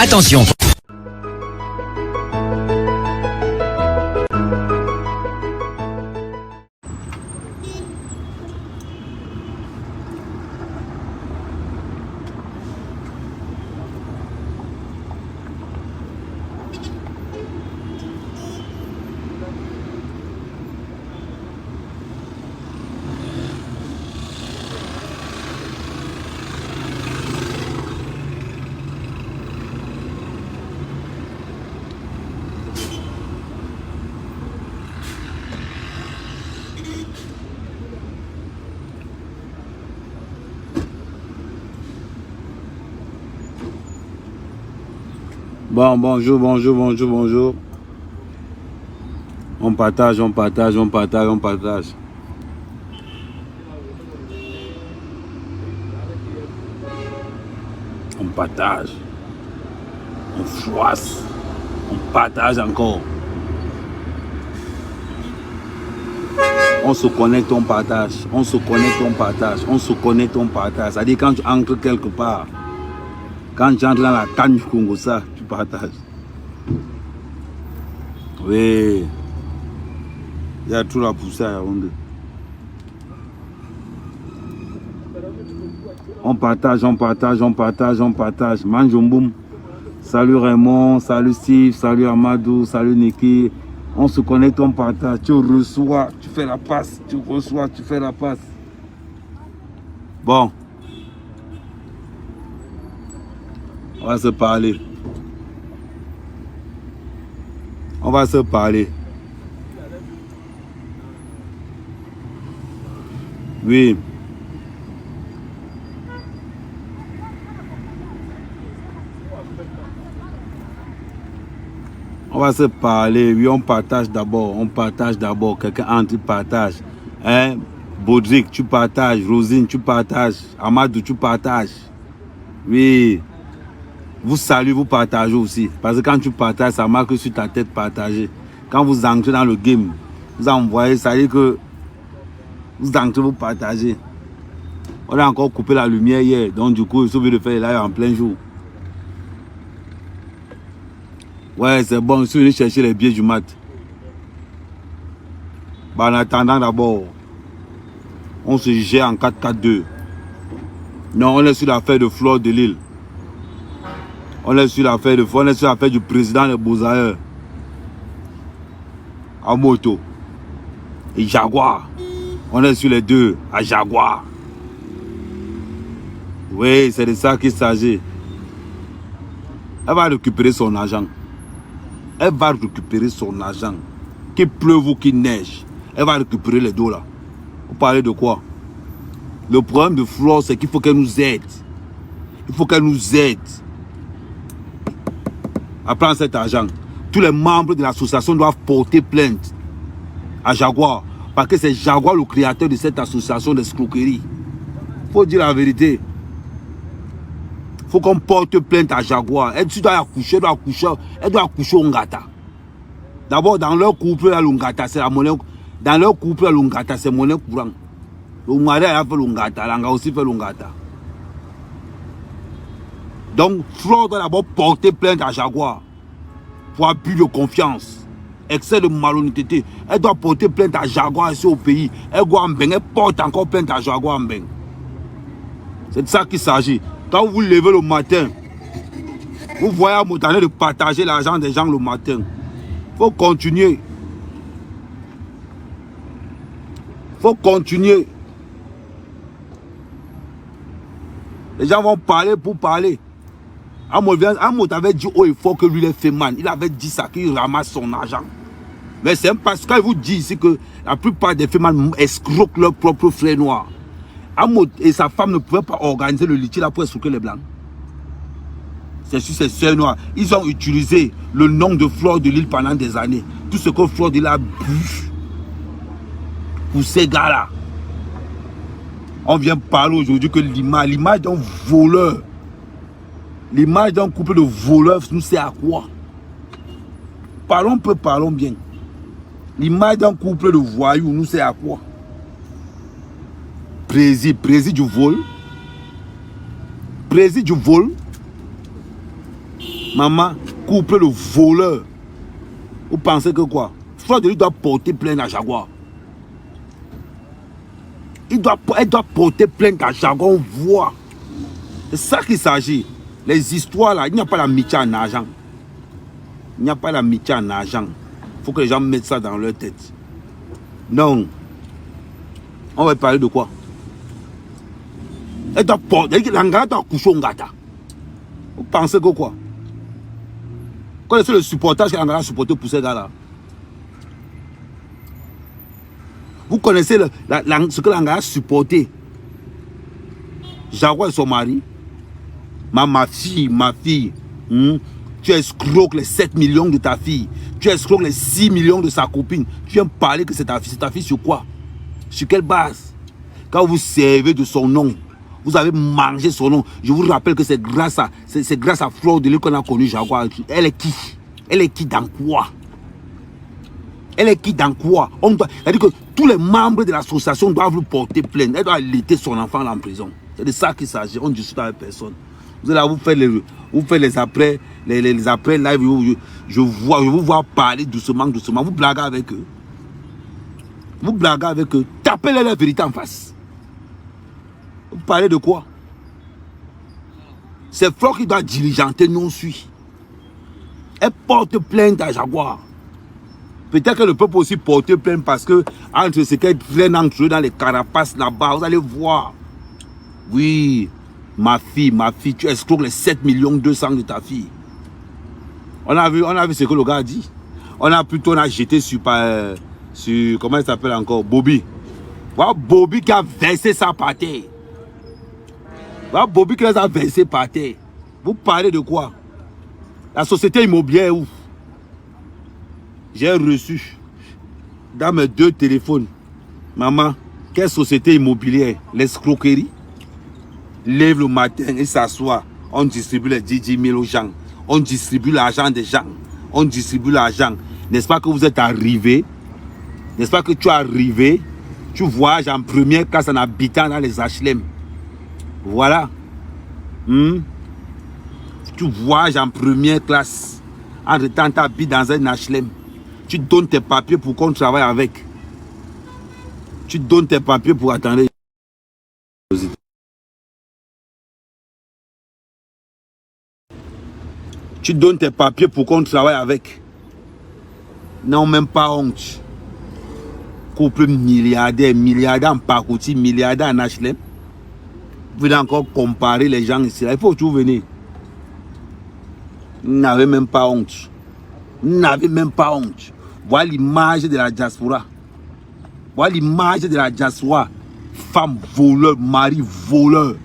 Attention. Bon, bonjour. On partage. On partage. On choisit. On partage encore. On se connecte, on partage. Ça dit quand tu entres quelque part, quand tu entres dans la canne du Congo, ça, tu partages. Oui. Il y a tout la poussée à Yaoundé. On partage. Manjomboum. Salut Raymond, salut Steve, salut Amadou, salut Niki. On se connecte, on partage. Tu reçois, tu fais la passe. Tu reçois, tu fais la passe. Bon. On va se parler. Oui. On va se parler. Oui, on partage d'abord. Quelqu'un entre, partage. Hein? Baudric, tu partages. Rosine, tu partages. Amadou, tu partages. Oui. Vous saluez, vous partagez aussi. Parce que quand tu partages, ça marque sur ta tête partagée. Quand vous entrez dans le game, vous envoyez, ça veut dire que vous entrez, vous partagez. On a encore coupé la lumière hier. Donc du coup, il suffit de faire live en plein jour. Ouais, c'est bon. Je suis venu chercher les billets du mat. Bah, en attendant d'abord, on se gère en 4-4-2. Non, on est sur l'affaire de Fleur de Lille. On est sur l'affaire du président de Beaux-Arts. À moto. Et Jaguar. On est sur les deux. À Jaguar. Oui, c'est de ça qu'il s'agit. Elle va récupérer son argent. Qu'il pleuve ou qu'il neige. Elle va récupérer les dos là. Vous parlez de quoi? Le problème de Flore, c'est qu'il faut qu'elle nous aide. À prendre cet argent. Tous les membres de l'association doivent porter plainte à Jaguar. Parce que c'est Jaguar le créateur de cette association d'escroquerie. Il faut dire la vérité. Il faut qu'on porte plainte à Jaguar. Elle doit accoucher au Ngata. D'abord, dans leur couple, à l'Ongata, c'est la monnaie. Dans leur couple, à l'Ongata, c'est monnaie courante. Le mari a fait l'Ongata, l'Anga aussi fait l'Ongata. Donc, Flore doit d'abord porter plainte à Jaguar pour abus de confiance, excès de malhonnêteté. Elle doit porter plainte à Jaguar ici au pays. Elle porte encore plainte à Jaguar en Beng. C'est de ça qu'il s'agit. Quand vous vous levez le matin, vous voyez à Moutané de partager l'argent des gens le matin. Il faut continuer. Les gens vont parler pour parler. Amod avait dit haut et fort que lui, il est fait man. Il avait dit ça, qu'il ramasse son argent. Mais c'est parce qu'il vous dit ici que la plupart des femmes escroquent leur propre frère noir. Amod et sa femme ne pouvaient pas organiser le litige là pour escroquer les blancs. C'est sur ces sœurs noires. Ils ont utilisé le nom de Flore de Lille pendant des années. Tout ce que Flore de Lille a bu pour ces gars-là. On vient parler aujourd'hui que l'image d'un voleur, l'image d'un couple de voleurs, nous sert à quoi? Parlons peu, parlons bien. L'image d'un couple de voyous, nous sert à quoi? Préside du vol. Maman, couple le voleur. Vous pensez que quoi? Fleur de lui doit porter plainte à Jaguar. Elle doit porter plainte à Jaguar, on voit. C'est ça qu'il s'agit. Les histoires là, il n'y a pas l'amitié en argent. Il n'y a pas l'amitié en argent. Il faut que les gens mettent ça dans leur tête. Non. On va parler de quoi? Elle doit porter. L'angara doit coucher au gata. Vous pensez que quoi? Connaissez le supportage que l'angara a supporté pour ces gars-là? Vous connaissez ce que l'angara a supporté? Jaguar et son mari. Ma fille. Tu escroques les 7 millions de ta fille. Tu escroques les 6 millions de sa copine. Tu viens parler que c'est ta fille. C'est ta fille sur quoi? Sur quelle base? Quand vous servez de son nom, vous avez mangé son nom. Je vous rappelle que c'est grâce à Fleur de Lys qu'on a connu Jaguar. Elle est qui? Elle est qui dans quoi? Elle est qui dans quoi? C'est-à-dire que tous les membres de l'association doivent lui porter plainte. Elle doit allaiter son enfant en prison. C'est de ça qu'il s'agit. On ne discute avec personne. Vous allez vous faites les après live. Je vous vois parler doucement. Vous blaguez avec eux. Tapez-les la vérité en face. Vous parlez de quoi? C'est Fleur qui doit diligenter, nous on suit. Elle porte plainte à Jaguar. Peut-être que le peuple aussi porte plainte parce que entre ce qu'elle traîne entre eux dans les carapaces là-bas, vous allez voir. Oui, ma fille, tu escroques les 7 200 000 de ta fille. On a vu ce que le gars a dit. On a jeté sur comment il s'appelle encore? Bobby. Voilà Bobby qui a versé ça par terre. Voilà Bobby qui les a versé par terre. Vous parlez de quoi? La société immobilière où? J'ai reçu dans mes 2 téléphones. Maman, quelle société immobilière? L'escroquerie. Lève le matin et s'assoit. On distribue les 10 000 aux gens. On distribue l'argent des gens. On distribue l'argent. N'est-ce pas que vous êtes arrivé? N'est-ce pas que tu es arrivé? Tu voyages en première classe en habitant dans les HLM. Voilà. Tu voyages en première classe. En temps, tu habites dans un HLM. Tu donnes tes papiers pour qu'on travaille avec. Tu donnes tes papiers pour attendre. Tu donnes tes papiers pour qu'on travaille avec. Non, même pas honte. Couple milliardaire en Pakouti, milliardaire en HLM. Vous pouvez encore comparer les gens ici. Il faut que vous venez. Vous n'avez même pas honte. Vous n'avez même pas honte. Voilà l'image de la diaspora. Voilà l'image de la diaspora. Femme voleur, mari voleur.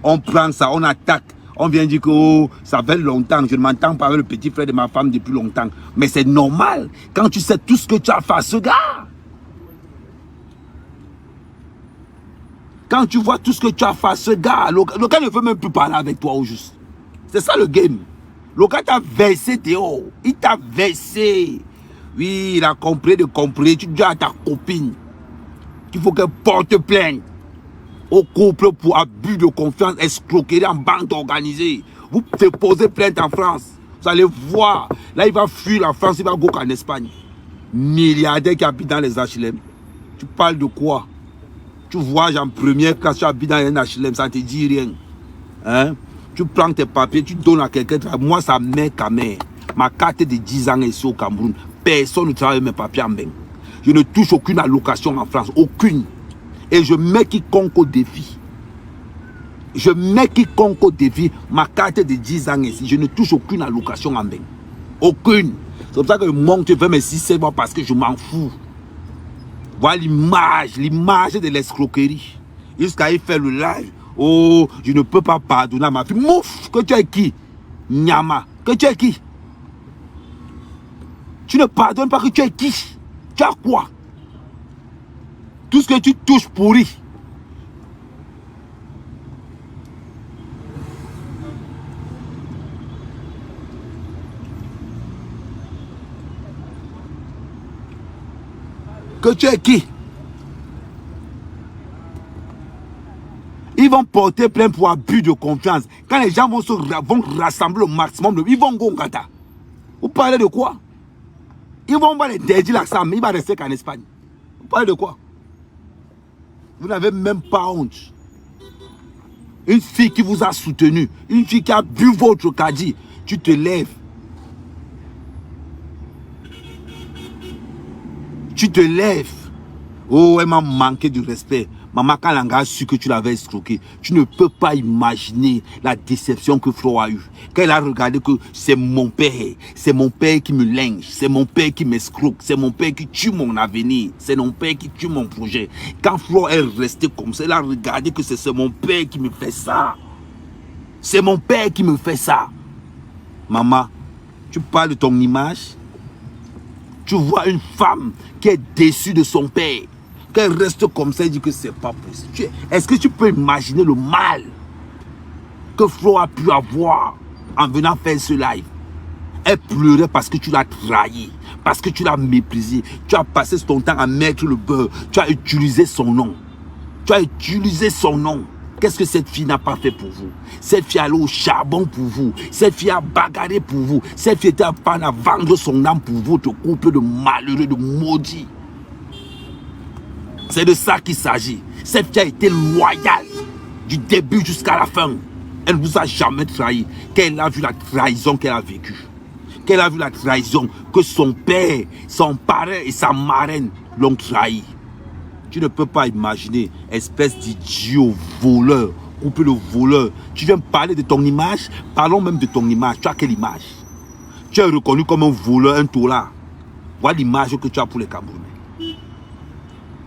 On prend ça, on attaque. On vient dire que oh, ça fait longtemps. Je ne m'entends pas avec le petit frère de ma femme depuis longtemps. Mais c'est normal quand tu sais tout ce que tu as fait à ce gars. Quand tu vois tout ce que tu as fait à ce gars, le gars ne veut même plus parler avec toi au juste. C'est ça le game. Le gars t'a versé dehors. Il t'a versé. Oui, il a compris de comprendre. Tu dis à ta copine qu'il faut qu'elle porte plainte au couple pour abus de confiance, escroquerie en bande organisée. Vous déposez plainte en France. Vous allez voir. Là, il va fuir la France, il va go en Espagne. Milliardaire qui habite dans les HLM. Tu parles de quoi? Tu voyages en première classe, tu habites dans un HLM, ça ne te dit rien. Hein? Tu prends tes papiers, tu donnes à quelqu'un. Moi, ça m'est quand même. Ma carte de 10 ans est ici au Cameroun. Personne ne travaille mes papiers en main. Je ne touche aucune allocation en France. Aucune. Et je mets quiconque au défi. Je mets quiconque au défi. Ma carte de 10 ans ici. Je ne touche aucune allocation en main. Aucune. C'est pour ça que je monte, je fais mes 6-7 mois parce que je m'en fous. Voilà l'image de l'escroquerie. Jusqu'à y faire le live. Oh, je ne peux pas pardonner à ma fille. Mouf, que tu es qui? Nyama, que tu es qui? Tu ne pardonnes pas que tu es qui? Tu as quoi? Tout ce que tu touches pourri. Que tu es qui? Il vont porter plainte pour abus de confiance. Quand les gens vont rassembler au maximum, ils vont go Gata. Vous parlez de quoi? Ils vont voir les dédits là, mais il va rester qu'en Espagne. Vous parlez de quoi? Vous n'avez même pas honte. Une fille qui vous a soutenu, une fille qui a bu votre caddie, tu te lèves. Tu te lèves. Oh, elle m'a manqué de respect. Maman, quand elle a su que tu l'avais escroqué, tu ne peux pas imaginer la déception que Flo a eue. Quand elle a regardé que c'est mon père qui me linge, c'est mon père qui m'escroque, c'est mon père qui tue mon avenir, c'est mon père qui tue mon projet. Quand Flo est resté comme ça, elle a regardé que c'est mon père qui me fait ça. C'est mon père qui me fait ça. Maman, tu parles de ton image. Tu vois une femme qui est déçue de son père. Qu'elle reste comme ça et dit que c'est pas possible. Est-ce que tu peux imaginer le mal que Flo a pu avoir en venant faire ce live? Elle pleurait parce que tu l'as trahi, parce que tu l'as méprisé. Tu as passé ton temps à mettre le beurre. Tu as utilisé son nom. Tu as utilisé son nom. Qu'est-ce que cette fille n'a pas fait pour vous? Cette fille allait au charbon pour vous. Cette fille a bagarré pour vous. Cette fille était à vendre son âme pour votre couple de malheureux, de maudits. C'est de ça qu'il s'agit. Cette fille a été loyale du début jusqu'à la fin. Elle ne vous a jamais trahi. Qu'elle a vu la trahison qu'elle a vécue. Qu'elle a vu la trahison que son père, son parrain et sa marraine l'ont trahi. Tu ne peux pas imaginer, espèce d'idiot voleur, couple de voleurs. Tu viens me parler de ton image, parlons même de ton image. Tu as quelle image? Tu es reconnu comme un voleur, un taulard. Voilà l'image que tu as pour les Camerounais.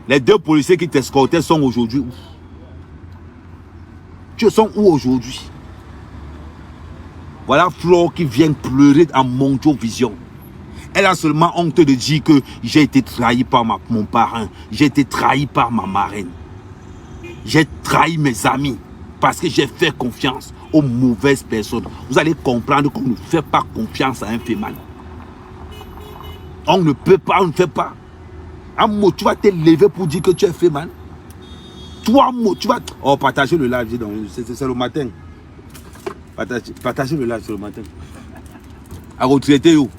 Les deux policiers qui t'escortaient sont aujourd'hui où? Tu sont où aujourd'hui? Voilà Flo qui vient pleurer en Mondio Vision. Elle a seulement honte de dire que j'ai été trahi par mon parrain. J'ai été trahi par ma marraine. J'ai trahi mes amis parce que j'ai fait confiance aux mauvaises personnes. Vous allez comprendre qu'on ne fait pas confiance à un féman. On ne peut pas, on ne fait pas. Un mot, tu vas te lever pour dire que tu es féman. Toi, mot, tu vas... Oh, partagez le live, c'est le matin. Partagez le live, c'est le matin. À retraiter où?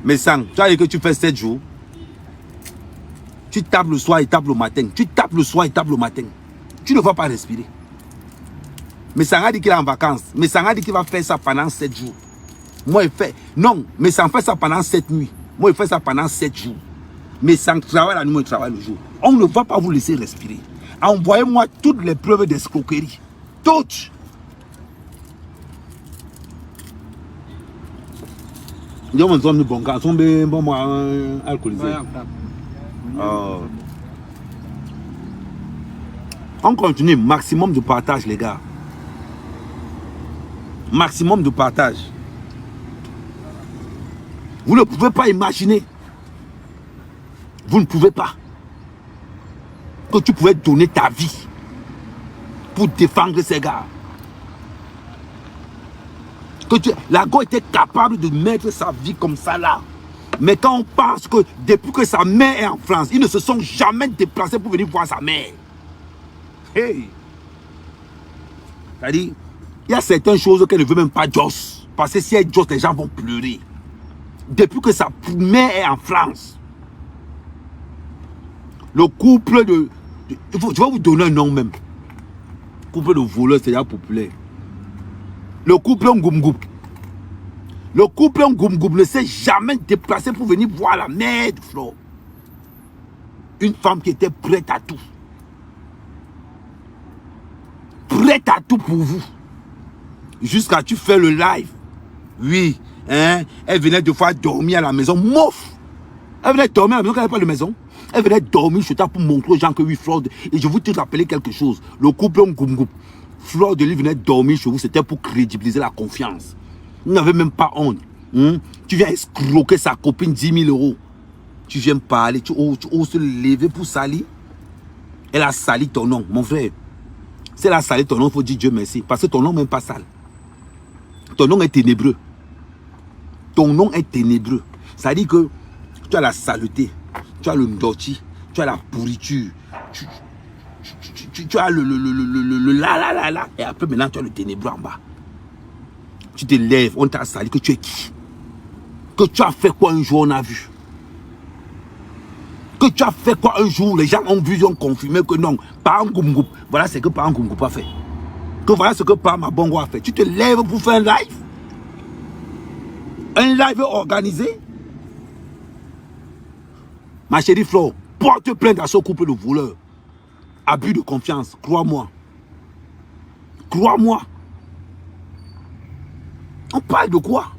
Mais sans, tu as dit que tu fais 7 jours. Tu tapes le soir et tapes le matin. Tu tapes le soir et tapes le matin. Tu ne vas pas respirer. Mais ça a dit qu'il est en vacances. Mais ça a dit qu'il va faire ça pendant 7 jours. Moi, il fait... Non, mais ça fait ça pendant 7 nuits. Moi, il fait ça pendant 7 jours. Mais sans travail la nuit, moi, il travaille le jour. On ne va pas vous laisser respirer. Envoyez-moi toutes les preuves d'escroquerie. Toutes. On continue, maximum de partage les gars. Maximum de partage. Vous ne pouvez pas imaginer. Vous ne pouvez pas. Que tu pouvais donner ta vie pour défendre ces gars. La go était capable de mettre sa vie comme ça là. Mais quand on pense que depuis que sa mère est en France, ils ne se sont jamais déplacés pour venir voir sa mère. Hey! C'est-à-dire, il y a certaines choses qu'elle ne veut même pas Joss. Parce que si elle Joss, les gens vont pleurer. Depuis que sa mère est en France, le couple de... Je vais vous donner un nom même. Couple de voleurs, c'est déjà populaire. Le couple Ngoum-Ngoum. Le couple Ngoum-Ngoum ne s'est jamais déplacé pour venir voir la mère de Flo. Une femme qui était prête à tout. Prête à tout pour vous. Jusqu'à tu fais le live. Oui, hein, elle venait de faire dormir à la maison. Mouf! Elle venait dormir à la maison, elle n'avait pas de maison. Elle venait dormir chez toi pour montrer aux gens que oui, Flo. Et je vous te rappeler quelque chose. Le couple Ngoum-Ngoum. Flo de lui venait dormir chez vous, c'était pour crédibiliser la confiance. Vous n'avez même pas honte. Tu viens escroquer sa copine 10 000 euros. Tu viens parler, tu oses se lever pour salir. Elle a sali ton nom, mon frère. Si elle a sali ton nom, il faut dire Dieu merci. Parce que ton nom n'est même pas sale. Ton nom est ténébreux. Ton nom est ténébreux. Ça dit que tu as la saleté, tu as le ndoti, tu as la pourriture. tu as le là. Et après, maintenant, tu as le ténébreux en bas. Tu te lèves, on t'a sali, que tu es qui? Que tu as fait quoi un jour, on a vu? Que tu as fait quoi un jour, les gens ont vu, ils ont confirmé que non, par un groupe. Voilà ce que par un groupe a fait. Que voilà ce que par ma bongo a fait. Tu te lèves pour faire un live. Un live organisé. Ma chérie Flo, porte plainte à ce couple de voleurs. Abus de confiance, crois-moi. Crois-moi. On parle de quoi?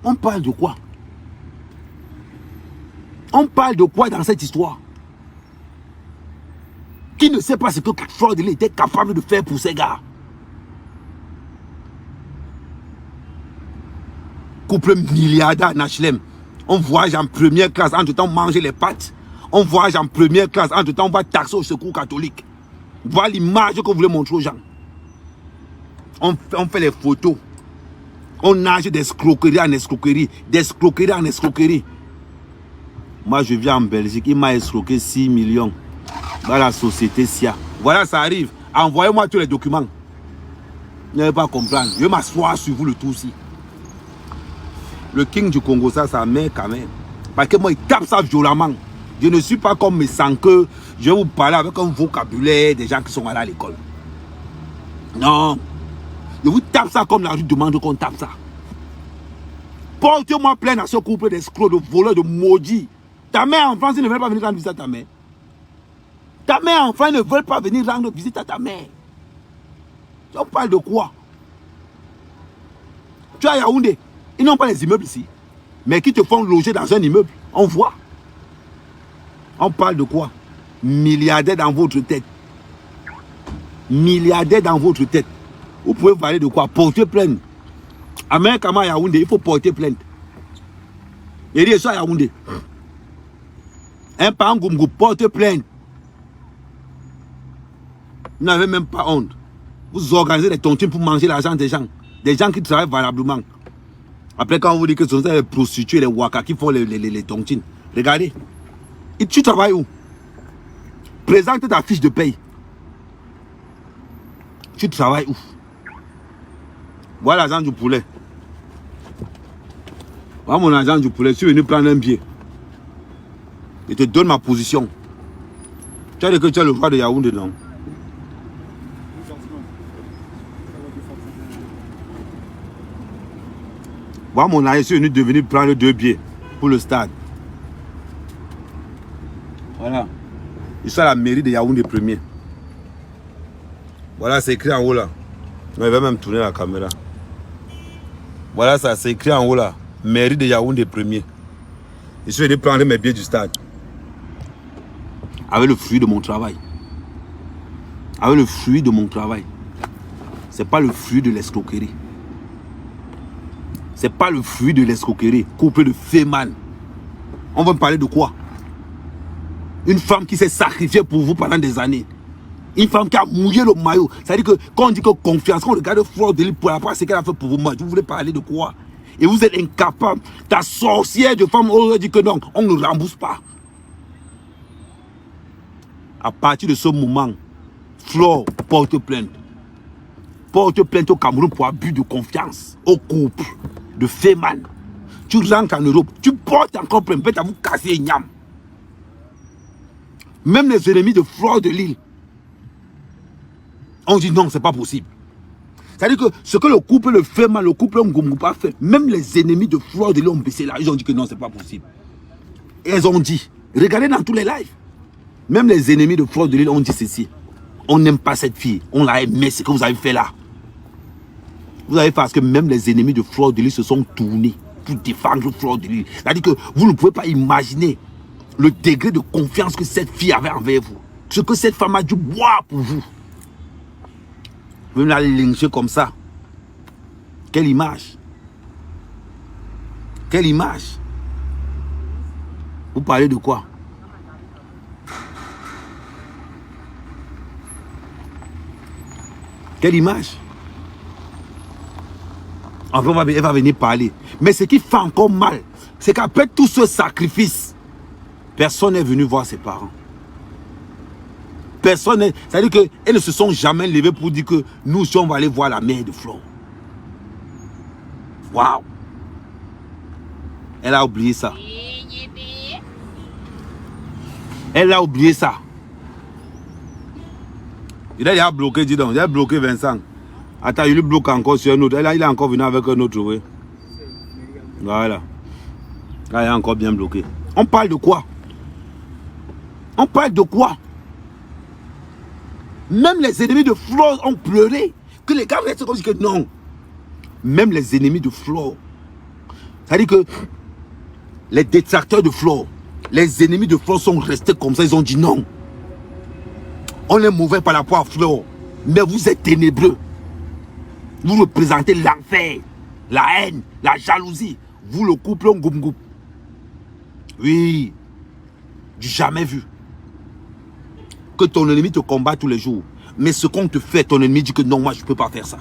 On parle de quoi? On parle de quoi dans cette histoire? Qui ne sait pas ce que Ford était capable de faire pour ces gars? Couple milliardaire en HLM. On voyage en première classe, entre-temps manger les pâtes. On voyage en première classe, entre-temps on va taxer au secours catholique. Voilà l'image que vous voulez montrer aux gens. On fait les photos. On nage d'escroquerie en escroquerie. D'escroquerie en escroquerie. Moi, je viens en Belgique. Il m'a escroqué 6 millions. Dans la société SIA. Voilà, ça arrive. Envoyez-moi tous les documents. Vous n'allez pas comprendre. Je vais m'asseoir sur vous le tout aussi. Le king du Congo, ça met quand même. Parce que moi, il tape ça violemment. Je ne suis pas comme mes que je vais vous parler avec un vocabulaire des gens qui sont allés à l'école. Non. Je vous tape ça comme la rue demande qu'on tape ça. Portez-moi plainte à ce couple d'escrocs, de voleurs, de maudits. Ta mère en France, ils ne veulent pas venir rendre visite à ta mère. Ta mère en France, ils ne veulent pas venir rendre visite à ta mère. On parle de quoi? Tu as Yaoundé. Ils n'ont pas les immeubles ici. Mais qui te font loger dans un immeuble. On voit. On parle de quoi? Milliardaires dans votre tête. Milliardaires dans votre tête. Vous pouvez parler de quoi? Porter plainte. À Kama Yaoundé, il faut porter plainte. Il dit ça Yaoundé. Un parent Goumgou porte plainte. Vous n'avez même pas honte. Vous organisez des tontines pour manger l'argent des gens. Des gens qui travaillent valablement. Après, quand on vous dit que ce sont les prostituées, les waka qui font les tontines. Regardez. Et tu travailles où? Présente ta fiche de paye. Tu travailles où? Voilà l'argent du poulet. Voilà mon argent du poulet. Je suis venu prendre un billet. Je te donne ma position. Tu as dit que tu es le roi de Yaoundé, non? Voilà mon argent. Je suis venu devenir prendre 2 billets pour le stade. Voilà. Je suis à la mairie de Yaoundé premier. Voilà, c'est écrit en haut là. Je vais même tourner la caméra. Voilà ça, c'est écrit en haut là. Mairie de Yaoundé premier. Je suis venu prendre mes billets du stade. Avec le fruit de mon travail. Avec le fruit de mon travail. Ce n'est pas le fruit de l'escroquerie. Ce n'est pas le fruit de l'escroquerie. Couple de féman. On va me parler de quoi? Une femme qui s'est sacrifiée pour vous pendant des années. Une femme qui a mouillé le maillot. C'est-à-dire que quand on dit que confiance, quand on regarde Fleur de Lys pour la part, c'est qu'elle a fait pour vous, vous voulez parler de quoi? Et vous êtes incapable. Ta sorcière de femme aurait dit que non, on ne rembourse pas. À partir de ce moment, Fleur porte plainte. Porte plainte au Cameroun pour abus de confiance. Au couple de féman. Tu rentres en Europe, tu portes encore plainte. Peut-être à vous casser une yam. Même les ennemis de Fleur de Lys on dit non, c'est pas possible. C'est-à-dire que ce que le couple le fait mal, le couple Ngomoupa fait, même les ennemis de Fleur de Lys ont baissé là. Ils ont dit que non, c'est pas possible. Et ils ont dit, regardez dans tous les lives, même les ennemis de Fleur de Lys ont dit ceci. On n'aime pas cette fille, on l'a aimé, ce que vous avez fait là. Vous avez fait parce que même les ennemis de Fleur de Lys se sont tournés pour défendre Fleur de Lys. C'est-à-dire que vous ne pouvez pas imaginer le degré de confiance que cette fille avait envers vous. Ce que cette femme a dû boire pour vous. Vous venez aller lyncher comme ça. Quelle image. Quelle image. Vous parlez de quoi? Quelle image. Enfin, elle va venir parler. Mais ce qui fait encore mal, c'est qu'après tout ce sacrifice, personne n'est venu voir ses parents. Personne, c'est-à-dire qu'elles ne se sont jamais levées pour dire que nous, si on va aller voir la mère de Flore. Waouh! Elle a oublié ça. Elle a oublié ça. Il a déjà bloqué, dis donc. Il a bloqué Vincent. Attends, il lui bloque encore sur un autre. Il est encore venu avec un autre, oui. Voilà. Là, il est encore bien bloqué. On parle de quoi? On parle de quoi? Même les ennemis de Flore ont pleuré. Que les gars restent comme si que non. Même les ennemis de Flore. C'est-à-dire que les détracteurs de Flore, les ennemis de Flore sont restés comme ça. Ils ont dit non. On est mauvais par rapport à Flore. Mais vous êtes ténébreux. Vous représentez l'enfer, la haine, la jalousie. Vous le couple en goum-goum. Oui. Du jamais vu. Que ton ennemi te combat tous les jours. Mais ce qu'on te fait, ton ennemi dit que non, moi je ne peux pas faire ça.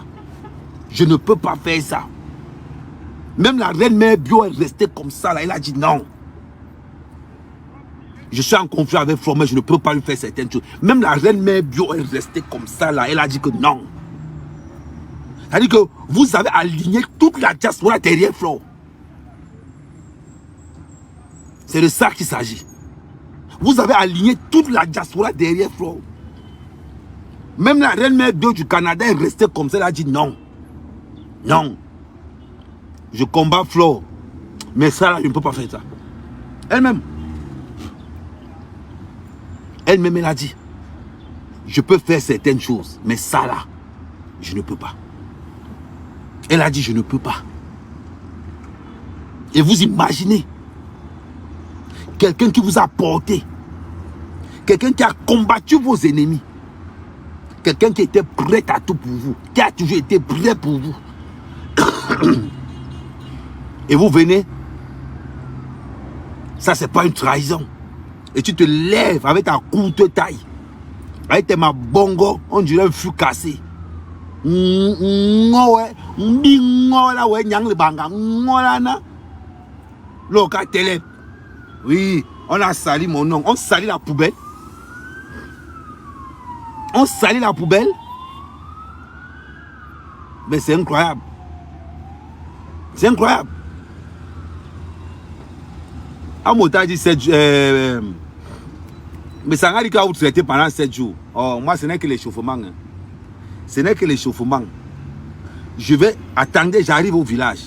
Je ne peux pas faire ça. Même la reine mère bio est restée comme ça. Là, elle a dit non. Je suis en conflit avec Flore, mais je ne peux pas lui faire certaines choses. Même la reine mère bio est restée comme ça. Là, elle a dit que non. C'est-à-dire que vous avez aligné toute la diaspora derrière Flore. C'est de ça qu'il s'agit. Vous avez aligné toute la diaspora derrière Flore. Même la reine mère bio du Canada est restée comme ça. Elle a dit non. Non. Je combats Flore. Mais ça, là, je ne peux pas faire ça. Elle-même. Elle-même, elle a dit. Je peux faire certaines choses. Mais ça, là, je ne peux pas. Elle a dit, je ne peux pas. Et vous imaginez. Quelqu'un qui vous a porté. Quelqu'un qui a combattu vos ennemis. Quelqu'un qui était prêt à tout pour vous. Qui a toujours été prêt pour vous. Et vous venez. Ça, c'est pas une trahison. Et tu te lèves avec ta courte taille. Avec tes mabongo. On dirait un fût cassé. Oui, on a sali mon nom. On salit la poubelle. On salit la poubelle. Mais c'est incroyable. C'est incroyable. Amota dit 7 jours. Mais ça a dit qu'il a traité pendant 7 jours. Oh, moi, ce n'est que l'échauffement. Hein. Ce n'est que l'échauffement. Je vais attendre, j'arrive au village.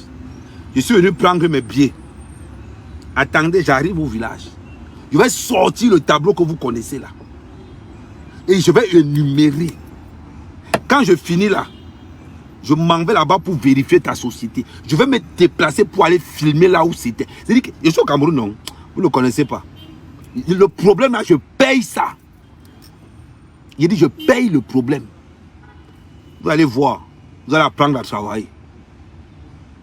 Je suis venu prendre mes billets. Attendez, j'arrive au village. Je vais sortir le tableau que vous connaissez là. Et je vais énumérer. Quand je finis là, je m'en vais là-bas pour vérifier ta société. Je vais me déplacer pour aller filmer là où c'était. C'est-à-dire que je suis au Cameroun, non. Vous ne le connaissez pas. Le problème là, je paye ça. Il dit, je paye le problème. Vous allez voir. Vous allez apprendre à travailler.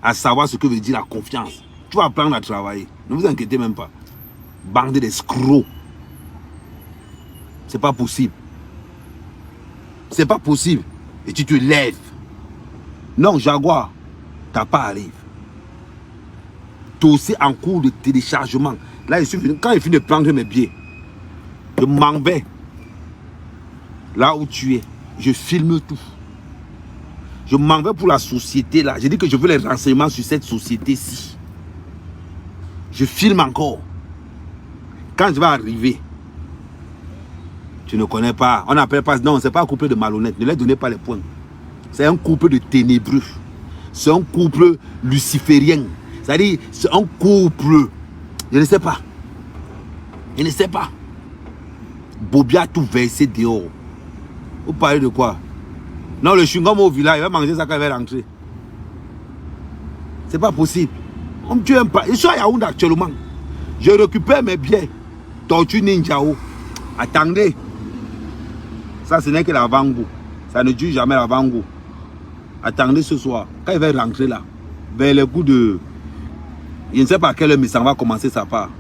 À savoir ce que veut dire la confiance. Tu vas apprendre à travailler. Ne vous inquiétez même pas. Bande d'escrocs. C'est pas possible. C'est pas possible. Et tu te lèves. Non, Jaguar, t'as pas arrivé. Dossier en cours de téléchargement. Là, je suis venu, quand il finit de prendre mes billets, je m'en vais. Là où tu es, je filme tout. Je m'en vais pour la société là. J'ai dit que je veux les renseignements sur cette société-ci. Je filme encore. Quand je vais arriver, tu ne connais pas. On n'appelle pas. Non, c'est pas un couple de malhonnêtes. Ne leur donnez pas les points. C'est un couple de ténébreux. C'est un couple luciférien. C'est-à-dire, c'est un couple. Je ne sais pas. Je ne sais pas. Bobia a tout versé dehors. Vous parlez de quoi? Non, le chewing-gum au village, il va manger ça quand il va rentrer. C'est pas possible. Tu aimes pas. Je suis à Yaoundé actuellement. Je récupère mes biens. Tortue Ninja. Attendez. Ça, ce n'est que l'avant-goût. Ça ne dure jamais l'avant-goût. Attendez ce soir. Quand il va rentrer là, vers le coup de... Je ne sais pas à quelle heure Messang va commencer sa part.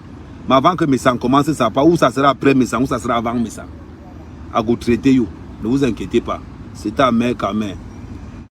Mais avant que Messang commence sa part, ou ça sera après Messang, ou ça sera avant Messang. À vous traiter, ne vous inquiétez pas. C'est ta mère quand même.